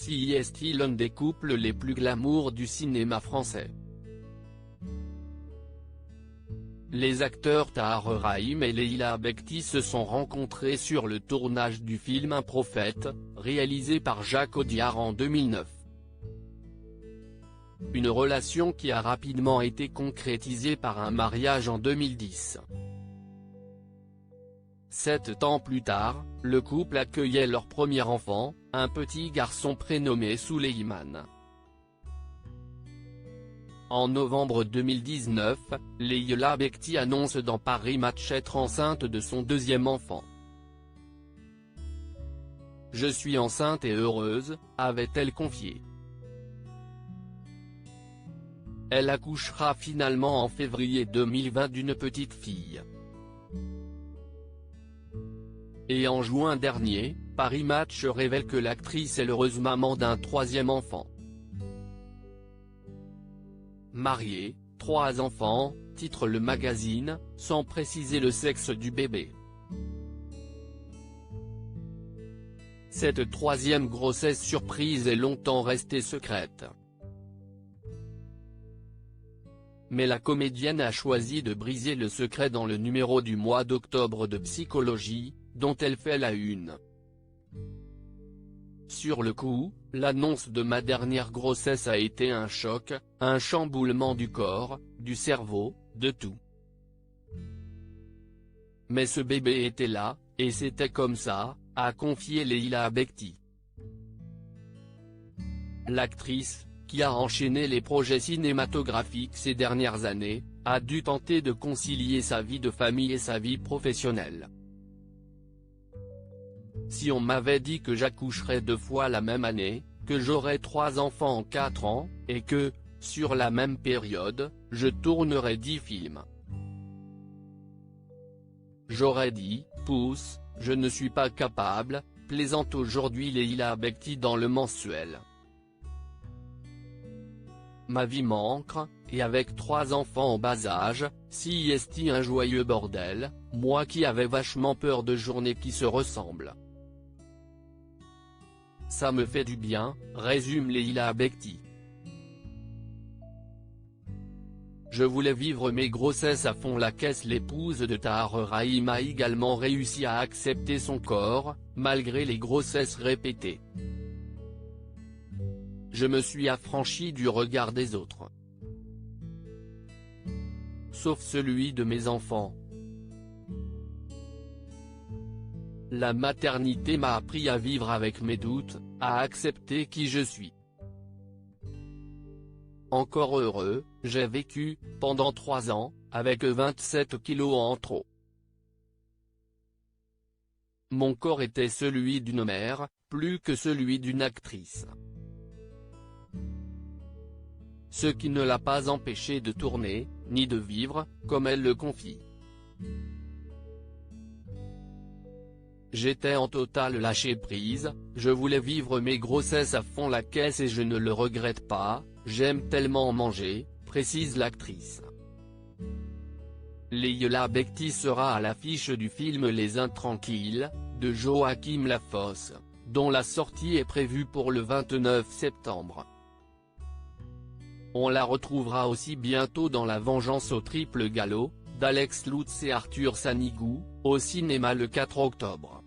CIST, l'un des couples les plus glamour du cinéma français. Les acteurs Tahar Rahim et Leila Bekti se sont rencontrés sur le tournage du film Un prophète, réalisé par Jacques Audiard en 2009. Une relation qui a rapidement été concrétisée par un mariage en 2010. 7 ans plus tard, le couple accueillait leur premier enfant, un petit garçon prénommé Souleyman. En novembre 2019, Leila Bekti annonce dans Paris Match être enceinte de son deuxième enfant. « Je suis enceinte et heureuse », avait-elle confié. Elle accouchera finalement en février 2020 d'une petite fille. Et en juin dernier, Paris Match révèle que l'actrice est l'heureuse maman d'un troisième enfant. Mariée, 3 enfants, titre le magazine, sans préciser le sexe du bébé. Cette troisième grossesse surprise est longtemps restée secrète. Mais la comédienne a choisi de briser le secret dans le numéro du mois d'octobre de Psychologie, dont elle fait la une. Sur le coup, l'annonce de ma dernière grossesse a été un choc, un chamboulement du corps, du cerveau, de tout. Mais ce bébé était là, et c'était comme ça, a confié Leila Bekti. L'actrice, qui a enchaîné les projets cinématographiques ces dernières années, a dû tenter de concilier sa vie de famille et sa vie professionnelle. Si on m'avait dit que j'accoucherais 2 fois la même année, que j'aurais 3 enfants en 4 ans, et que, sur la même période, je tournerais 10 films. J'aurais dit, pousse, je ne suis pas capable, plaisante aujourd'hui Leila Bekti dans Le Mensuel. Ma vie manque, et avec 3 enfants en bas âge, CIST un joyeux bordel, moi qui avais vachement peur de journées qui se ressemblent. Ça me fait du bien, résume Leila Bekti. Je voulais vivre mes grossesses à fond. La caisse. L'épouse de Tahar Rahim a également réussi à accepter son corps, malgré les grossesses répétées. Je me suis affranchie du regard des autres. Sauf celui de mes enfants. La maternité m'a appris à vivre avec mes doutes, à accepter qui je suis. Encore heureux, j'ai vécu, pendant 3 ans, avec 27 kilos en trop. Mon corps était celui d'une mère, plus que celui d'une actrice. Ce qui ne l'a pas empêché de tourner, ni de vivre, comme elle le confie. J'étais en totale lâcher-prise, je voulais vivre mes grossesses à fond la caisse et je ne le regrette pas, j'aime tellement manger, précise l'actrice. Leila Bekti sera à l'affiche du film Les Intranquilles, de Joachim Lafosse, dont la sortie est prévue pour le 29 septembre. On la retrouvera aussi bientôt dans La Vengeance au triple galop, d'Alex Lutz et Arthur Sanigou, au cinéma le 4 octobre.